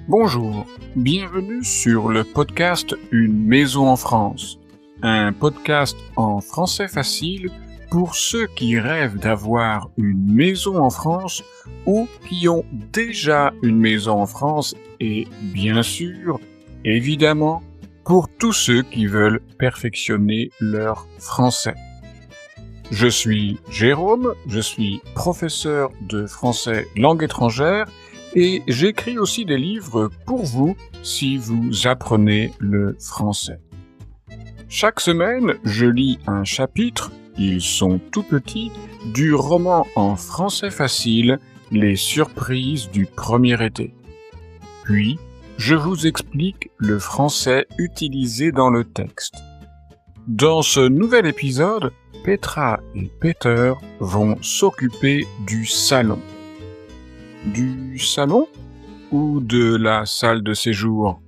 Bonjour, bienvenue sur le podcast Une maison en France, un podcast en français facile pour ceux qui rêvent d'avoir une maison en France ou qui ont déjà une maison en France et bien sûr, évidemment, pour tous ceux qui veulent perfectionner leur français. Je suis Jérôme, je suis professeur de français langue étrangère et j'écris aussi des livres pour vous si vous apprenez le français. Chaque semaine, je lis un chapitre, ils sont tout petits, du roman en français facile, Les surprises du premier été. Puis, je vous explique le français utilisé dans le texte. Dans ce nouvel épisode, Petra et Peter vont s'occuper du salon. Du salon ou de la salle de séjour?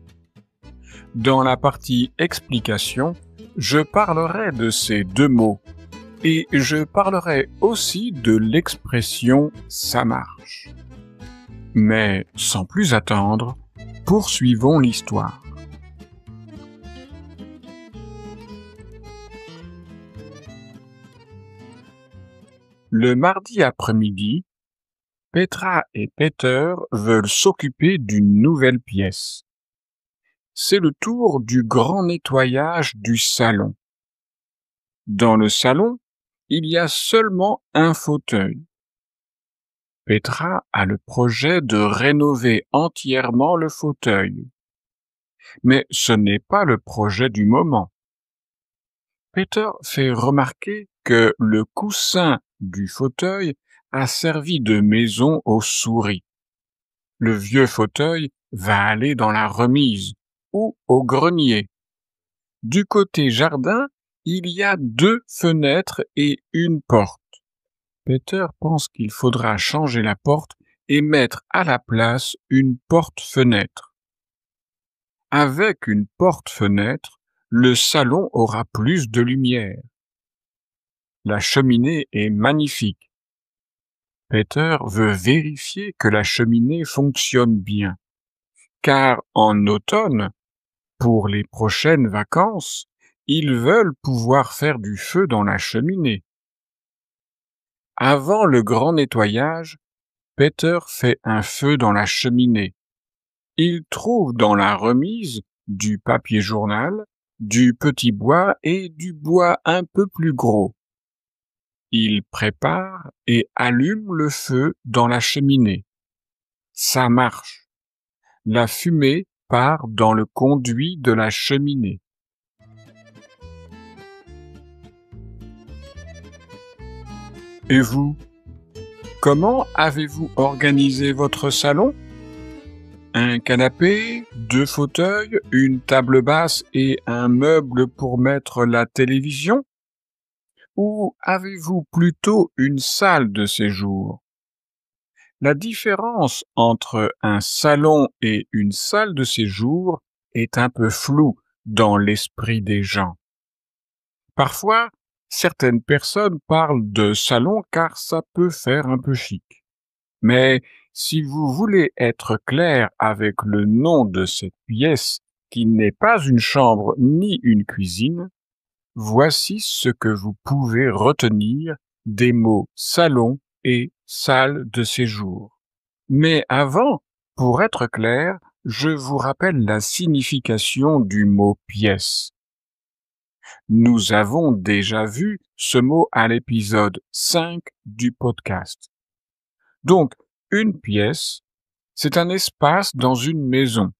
Dans la partie explication, je parlerai de ces deux mots et je parlerai aussi de l'expression « ça marche ». Mais sans plus attendre, poursuivons l'histoire. Le mardi après-midi, Petra et Peter veulent s'occuper d'une nouvelle pièce. C'est le tour du grand nettoyage du salon. Dans le salon, il y a seulement un fauteuil. Petra a le projet de rénover entièrement le fauteuil. Mais ce n'est pas le projet du moment. Peter fait remarquer que le coussin du fauteuil a servi de maison aux souris. Le vieux fauteuil va aller dans la remise ou au grenier. Du côté jardin, il y a 2 fenêtres et une porte. Peter pense qu'il faudra changer la porte et mettre à la place une porte-fenêtre. Avec une porte-fenêtre, le salon aura plus de lumière. La cheminée est magnifique. Peter veut vérifier que la cheminée fonctionne bien, car en automne, pour les prochaines vacances, ils veulent pouvoir faire du feu dans la cheminée. Avant le grand nettoyage, Peter fait un feu dans la cheminée. Il trouve dans la remise du papier journal, du petit bois et du bois un peu plus gros. Il prépare et allume le feu dans la cheminée. Ça marche. La fumée part dans le conduit de la cheminée. Et vous, comment avez-vous organisé votre salon? Un canapé, 2 fauteuils, une table basse et un meuble pour mettre la télévision? Ou avez-vous plutôt une salle de séjour? La différence entre un salon et une salle de séjour est un peu floue dans l'esprit des gens. Parfois, certaines personnes parlent de salon car ça peut faire un peu chic. Mais si vous voulez être clair avec le nom de cette pièce qui n'est pas une chambre ni une cuisine, voici ce que vous pouvez retenir des mots salon et salle de séjour. Mais avant, pour être clair, je vous rappelle la signification du mot pièce. Nous avons déjà vu ce mot à l'épisode 5 du podcast. Donc, une pièce, c'est un espace dans une maison.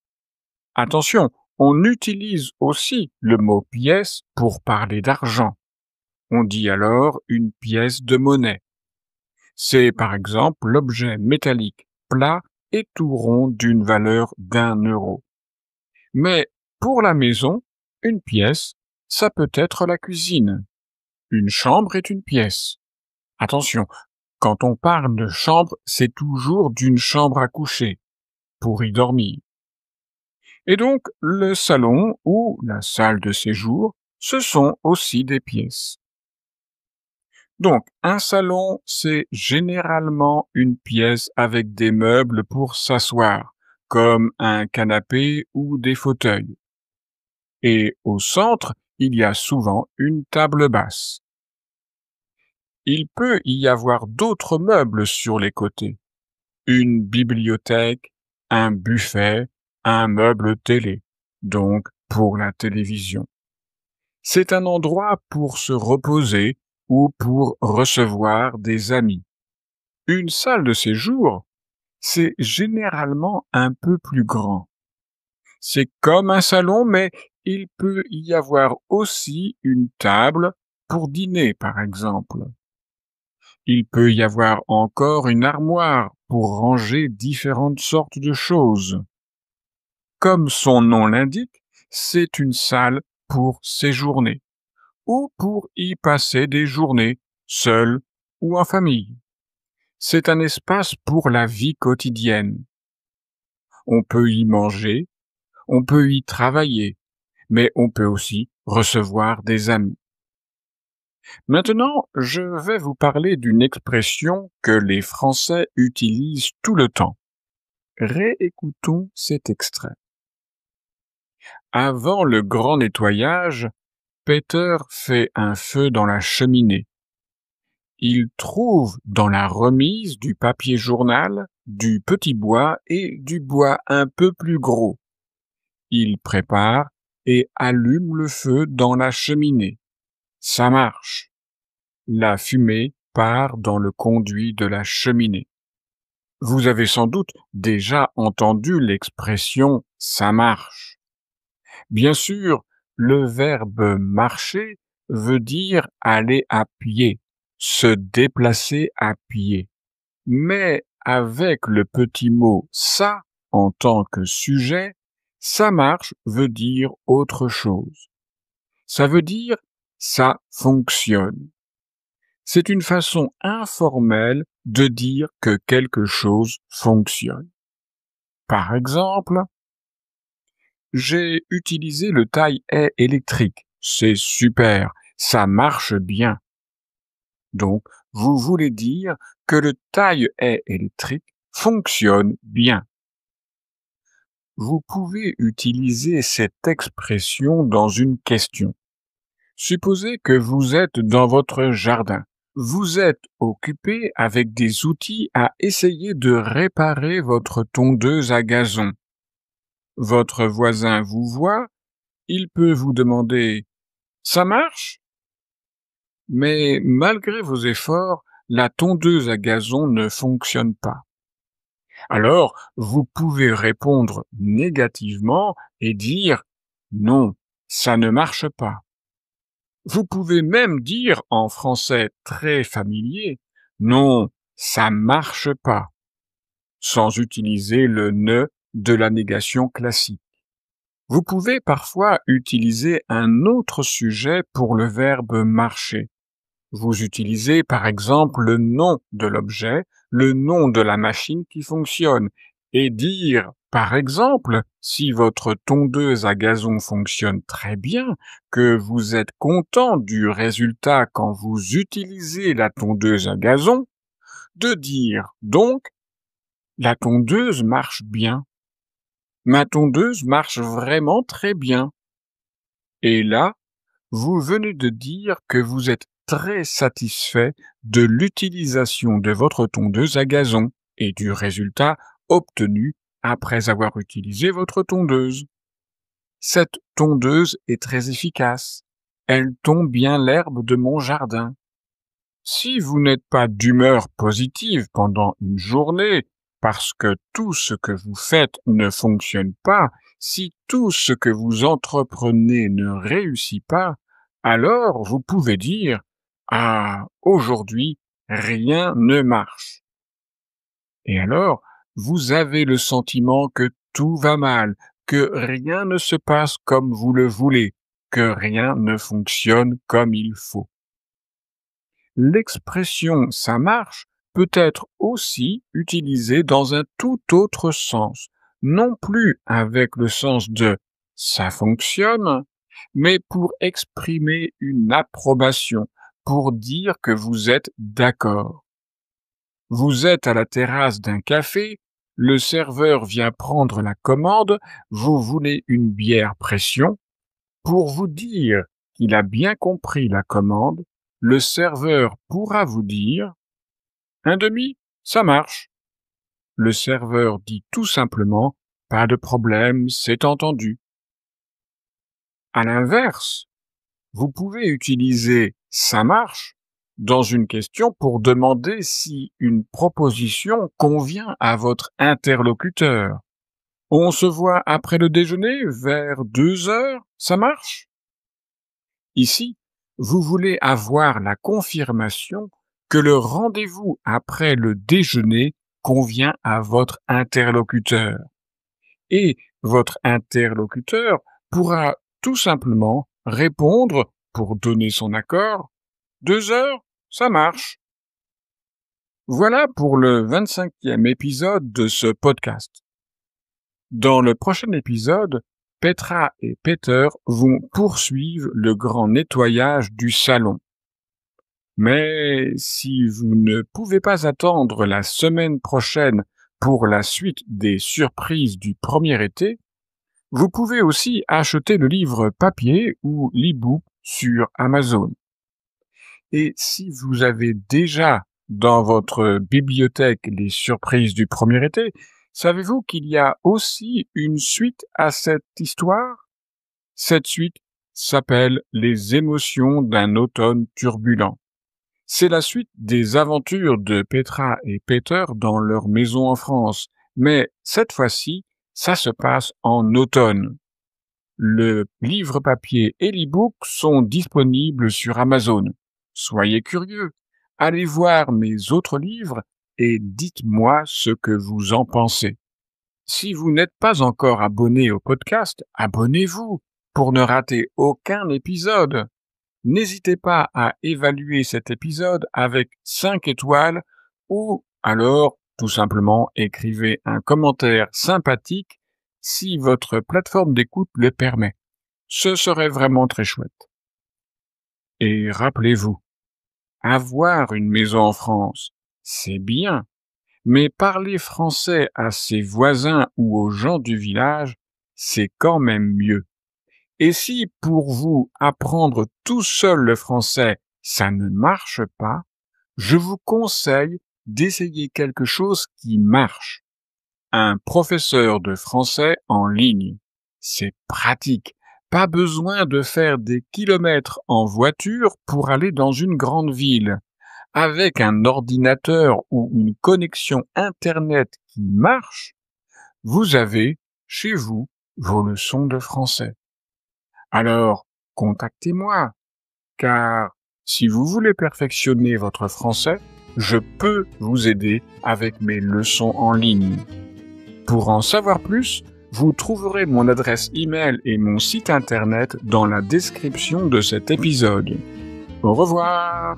Attention, on utilise aussi le mot pièce pour parler d'argent. On dit alors une pièce de monnaie. C'est par exemple l'objet métallique plat et tout rond d'une valeur d'1 euro. Mais pour la maison, une pièce, ça peut être la cuisine. Une chambre est une pièce. Attention, quand on parle de chambre, c'est toujours d'une chambre à coucher, pour y dormir. Et donc, le salon ou la salle de séjour, ce sont aussi des pièces. Donc, un salon, c'est généralement une pièce avec des meubles pour s'asseoir, comme un canapé ou des fauteuils. Et au centre, il y a souvent une table basse. Il peut y avoir d'autres meubles sur les côtés. Une bibliothèque, un buffet, un meuble télé, donc pour la télévision. C'est un endroit pour se reposer ou pour recevoir des amis. Une salle de séjour, c'est généralement un peu plus grand. C'est comme un salon, mais il peut y avoir aussi une table pour dîner, par exemple. Il peut y avoir encore une armoire pour ranger différentes sortes de choses. Comme son nom l'indique, c'est une salle pour séjourner ou pour y passer des journées, seul ou en famille. C'est un espace pour la vie quotidienne. On peut y manger, on peut y travailler, mais on peut aussi recevoir des amis. Maintenant, je vais vous parler d'une expression que les Français utilisent tout le temps. Réécoutons cet extrait. Avant le grand nettoyage, Peter fait un feu dans la cheminée. Il trouve dans la remise du papier journal, du petit bois et du bois un peu plus gros. Il prépare et allume le feu dans la cheminée. Ça marche. La fumée part dans le conduit de la cheminée. Vous avez sans doute déjà entendu l'expression « ça marche ». Bien sûr, le verbe marcher veut dire aller à pied, se déplacer à pied. Mais avec le petit mot ça en tant que sujet, ça marche veut dire autre chose. Ça veut dire ça fonctionne. C'est une façon informelle de dire que quelque chose fonctionne. Par exemple, j'ai utilisé le taille-haie électrique. C'est super, ça marche bien. Donc, vous voulez dire que le taille-haie électrique fonctionne bien. Vous pouvez utiliser cette expression dans une question. Supposez que vous êtes dans votre jardin. Vous êtes occupé avec des outils à essayer de réparer votre tondeuse à gazon. Votre voisin vous voit, il peut vous demander « Ça marche ?» Mais malgré vos efforts, la tondeuse à gazon ne fonctionne pas. Alors, vous pouvez répondre négativement et dire « Non, ça ne marche pas ». Vous pouvez même dire en français très familier « Non, ça marche pas », sans utiliser le ne de la négation classique. Vous pouvez parfois utiliser un autre sujet pour le verbe marcher. Vous utilisez par exemple le nom de l'objet, le nom de la machine qui fonctionne, et dire, par exemple, si votre tondeuse à gazon fonctionne très bien, que vous êtes content du résultat quand vous utilisez la tondeuse à gazon, de dire donc, la tondeuse marche bien. Ma tondeuse marche vraiment très bien. Et là, vous venez de dire que vous êtes très satisfait de l'utilisation de votre tondeuse à gazon et du résultat obtenu après avoir utilisé votre tondeuse. Cette tondeuse est très efficace. Elle tond bien l'herbe de mon jardin. Si vous n'êtes pas d'humeur positive pendant une journée, parce que tout ce que vous faites ne fonctionne pas, si tout ce que vous entreprenez ne réussit pas, alors vous pouvez dire « Ah, aujourd'hui, rien ne marche ». Et alors, vous avez le sentiment que tout va mal, que rien ne se passe comme vous le voulez, que rien ne fonctionne comme il faut. L'expression « ça marche » peut être aussi utilisée dans un tout autre sens, non plus avec le sens de « ça fonctionne », mais pour exprimer une approbation, pour dire que vous êtes d'accord. Vous êtes à la terrasse d'un café Le serveur vient prendre la commande, vous voulez une bière pression. Pour vous dire qu'il a bien compris la commande, le serveur pourra vous dire « Un demi, ça marche ». Le serveur dit tout simplement « Pas de problème, c'est entendu ». À l'inverse, vous pouvez utiliser « ça marche » dans une question pour demander si une proposition convient à votre interlocuteur. On se voit après le déjeuner, vers 2 heures, ça marche? Ici, vous voulez avoir la confirmation que le rendez-vous après le déjeuner convient à votre interlocuteur. Et votre interlocuteur pourra tout simplement répondre, pour donner son accord, 2 heures, ça marche. Voilà pour le 25e épisode de ce podcast. Dans le prochain épisode, Petra et Peter vont poursuivre le grand nettoyage du salon. Mais si vous ne pouvez pas attendre la semaine prochaine pour la suite des surprises du premier été, vous pouvez aussi acheter le livre papier ou l'e-book sur Amazon. Et si vous avez déjà dans votre bibliothèque les surprises du premier été, savez-vous qu'il y a aussi une suite à cette histoire? Cette suite s'appelle Les émotions d'un automne turbulent. C'est la suite des aventures de Petra et Peter dans leur maison en France, mais cette fois-ci, ça se passe en automne. Le livre papier et l'e-book sont disponibles sur Amazon. Soyez curieux, allez voir mes autres livres et dites-moi ce que vous en pensez. Si vous n'êtes pas encore abonné au podcast, abonnez-vous pour ne rater aucun épisode. N'hésitez pas à évaluer cet épisode avec 5 étoiles ou alors tout simplement écrivez un commentaire sympathique si votre plateforme d'écoute le permet. Ce serait vraiment très chouette. Et rappelez-vous, avoir une maison en France, c'est bien, mais parler français à ses voisins ou aux gens du village, c'est quand même mieux. Et si pour vous apprendre tout seul le français, ça ne marche pas, je vous conseille d'essayer quelque chose qui marche. Un professeur de français en ligne. C'est pratique. Pas besoin de faire des kilomètres en voiture pour aller dans une grande ville. Avec un ordinateur ou une connexion Internet qui marche, vous avez, chez vous, vos leçons de français. Alors, contactez-moi, car si vous voulez perfectionner votre français, je peux vous aider avec mes leçons en ligne. Pour en savoir plus, vous trouverez mon adresse email et mon site internet dans la description de cet épisode. Au revoir!